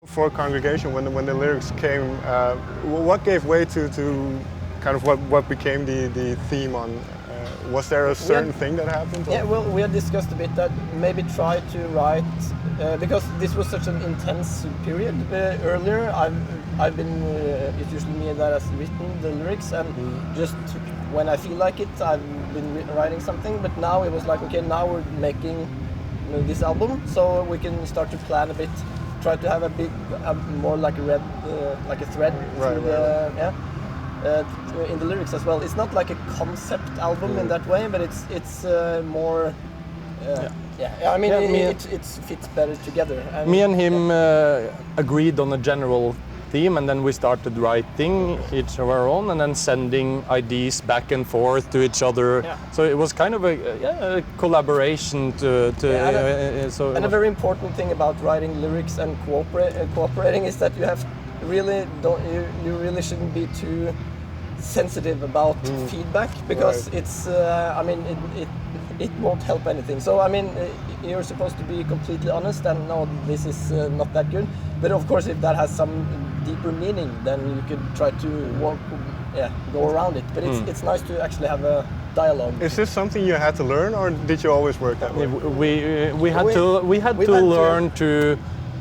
For congregation, when the lyrics came, what gave way to kind of what became the theme on? Was there a certain thing that happened? Yeah, well, we had discussed a bit that maybe try to write because this was such an intense period. Earlier, I've been it's usually me that has written the lyrics, and just when I feel like it, I've been writing something. But now it was like, okay, now we're making this album, so we can start to plan a bit. Try to have a big, more like a thread in the lyrics as well. It's not like a concept album in that way, but it's more. I mean, it fits better together. Me and him agreed on a general theme, and then we started writing each of our own, and then sending ideas back and forth to each other. Yeah. So it was kind of a collaboration and a very important thing about writing lyrics and cooperating is that you have really you really shouldn't be too sensitive about feedback, because it's I mean it won't help anything. So I mean you're supposed to be completely honest and no, this is not that good. But of course, if that has some deeper meaning, then you could try to go around it. But it's nice to actually have a dialogue. Is this something you had to learn, or did you always work that way? We had to learn to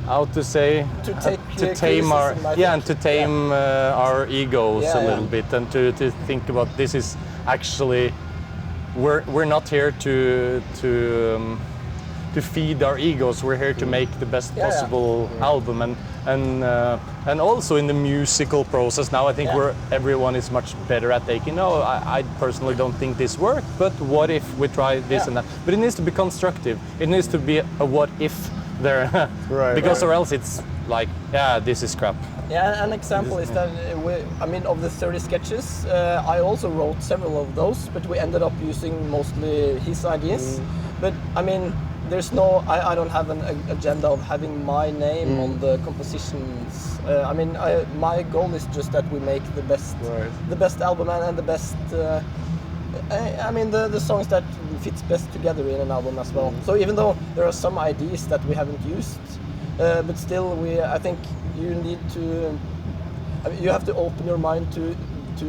how to say to tame our egos a little bit, and to think about this is actually we're not here to feed our egos. We're here to make the best possible album, and also in the musical process now I think everyone is much better at taking. No, I personally don't think this worked, but what if we try this and that? But it needs to be constructive. It needs to be a what if there, because or else it's like this is crap. Yeah, an example is that I mean, of the 30 sketches, I also wrote several of those, but we ended up using mostly his ideas. But I mean, there's no, I don't have an agenda of having my name on the compositions. I mean, my goal is just that we make the best album and the best. I mean, the songs that fits best together in an album as well. So even though there are some ideas that we haven't used, but still, I think you need to. I mean, you have to open your mind to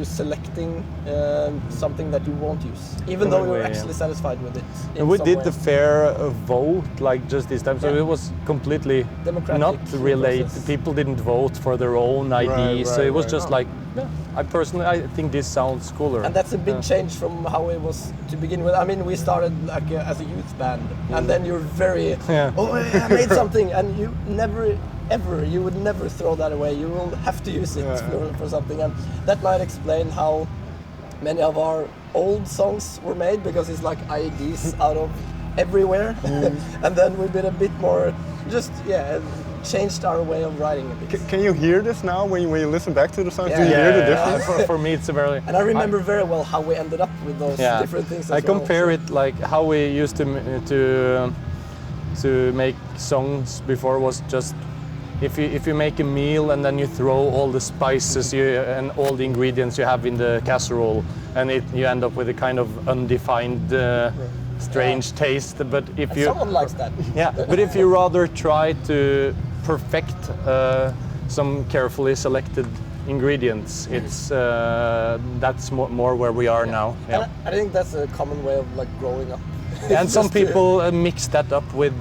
selecting something that you won't use, even though you're actually satisfied with it. And we did the fair vote like just this time, so it was completely democratic, not related. People didn't vote for their own ideas, so it was just like, I think this sounds cooler. And that's a big change from how it was to begin with. I mean, we started like as a youth band, and then you're very, I made something, and you never. You would never throw that away. You will have to use it for something, and that might explain how many of our old songs were made, because it's like ideas out of everywhere. And then we've been a bit more changed our way of writing a bit. Can you hear this now when you listen back to the songs? Do you hear the difference? For me, it's very. And I remember very well how we ended up with those different things. I compare it like how we used to make songs before was just. If you make a meal and then you throw all the spices and all the ingredients you have in the casserole, and you end up with a kind of undefined, strange taste. But if someone likes that. But if you rather try to perfect some carefully selected ingredients, it's that's more where we are now. And I think that's a common way of like growing up. And some people mix that up with.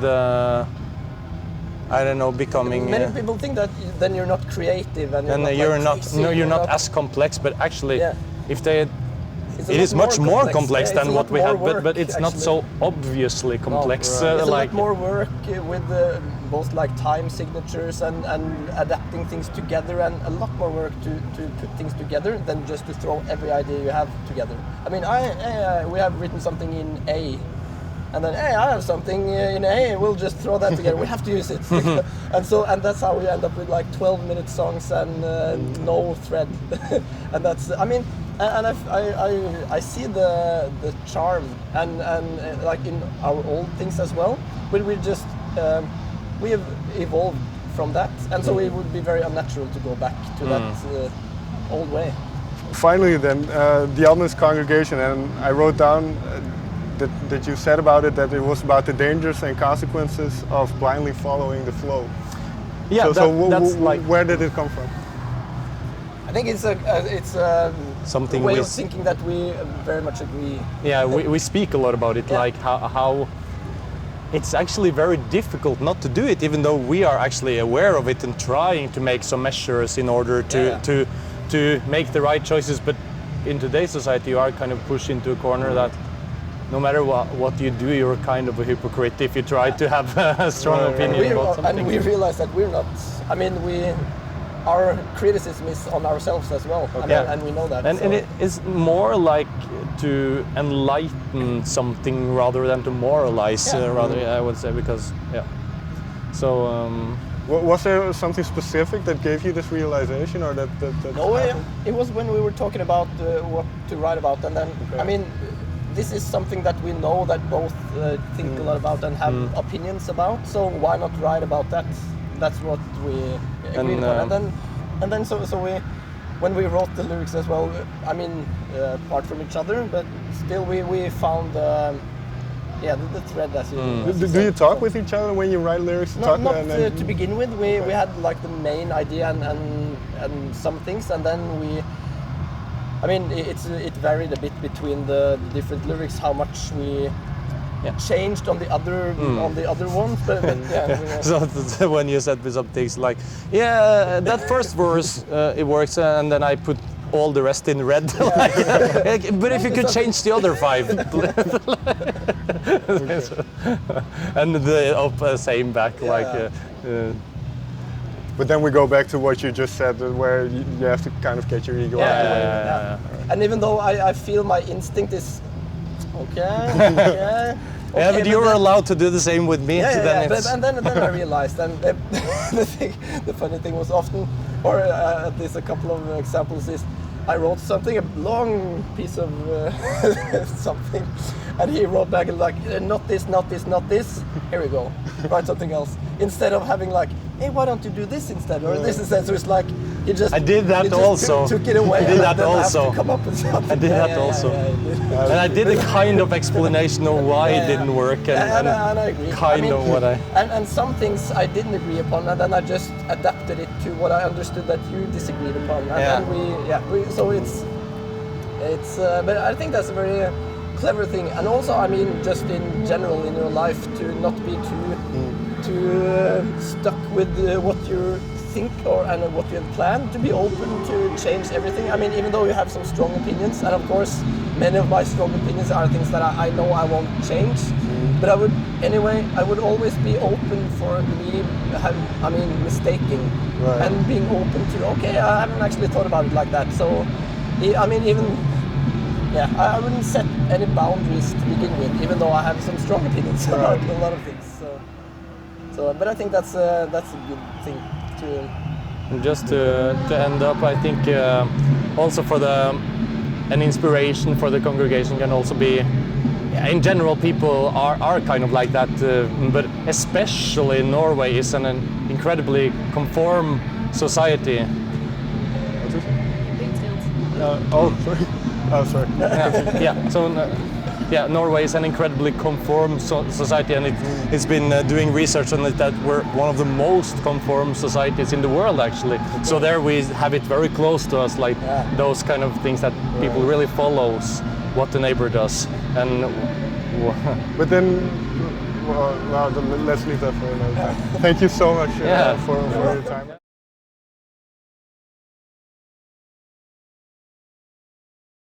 I don't know, becoming. Many people think that then you're not creative and you're not as complex. But actually, it is much more complex than what we have. But it's not so obviously complex. It's a lot more work with both like time signatures and adapting things together, and a lot more work to put things together than just to throw every idea you have together. I mean, we have written something in A. And then, I have something in A, we'll just throw that together. We have to use it. and that's how we end up with like 12-minute songs and no thread. And that's, I mean, and I see the charm and like in our old things as well. But we just, we have evolved from that. And so it would be very unnatural to go back to that old way. Finally then, the Oddmund congregation, and I wrote down that you said about it that it was about the dangers and consequences of blindly following the flow. Yeah, that's like where did it come from? I think it's a something way of thinking that we very much agree. Yeah, we speak a lot about it, like how it's actually very difficult not to do it, even though we are actually aware of it and trying to make some measures in order to make the right choices. But in today's society, you are kind of pushed into a corner that no matter what you do, you're kind of a hypocrite if you try to have a strong opinion about something. And we realize that we're not. I mean, our criticism is on ourselves as well, and we know that. And it is more like to enlighten something rather than to moralize, I would say, because, So... was there something specific that gave you this realization, or that No, it was when we were talking about what to write about, and then, I mean, this is something that we know that both think a lot about and have opinions about, so why not write about that? That's what we agreed upon. And then so we, when we wrote the lyrics as well, I mean, apart from each other, but still we found the thread, as you Do you talk with each other when you write lyrics? Not to begin with. We had like the main idea and some things, and then I mean, it varied a bit between the different lyrics, how much we changed on the other ones, but So when you said some things like, that first verse it works, and then I put all the rest in red. But if you could change the other 5, and the same back, But then we go back to what you just said, where you have to kind of get your ego out of the way. And even though I feel my instinct is okay, but you were allowed to do the same with me. And then I realized, and the funny thing was often, or at least a couple of examples, is I wrote something, a long piece of something, and he wrote back like, not this, not this, not this. Here we go, write something else. Instead of having like, hey, why don't you do this instead, or this instead? So it's like, he just. I did that also. Took it away. I did that also. Have to come up with something. I did that also. And I did a kind of explanation of why it didn't work, and I agree. Kind of what I. And some things I didn't agree upon, and then I just adapted it to what I understood that you disagreed upon, and then so it's. But I think that's a very clever thing, and also, I mean, just in general in your life, to not be too stuck with what you think and what you have planned, to be open to change everything. I mean, even though you have some strong opinions, and of course many of my strong opinions are things that I know I won't change, but I would always be open for me mistaking and being open to, okay, I haven't actually thought about it like that. So I mean, I wouldn't set any boundaries to begin with, even though I have some strong opinions about a lot of things. So, but I think that's a good thing to. And just to end up, I think also for an inspiration for the congregation can also be. In general, people are kind of like that, but especially Norway is an incredibly conform society. Sorry. Oh, sorry. So Norway is an incredibly conform society, and it's been doing research on it that we're one of the most conform societies in the world, actually. So there we have it very close to us, like those kind of things that people really follows what the neighbor does. And but then, let's leave that for another time. Thank you so much for your time.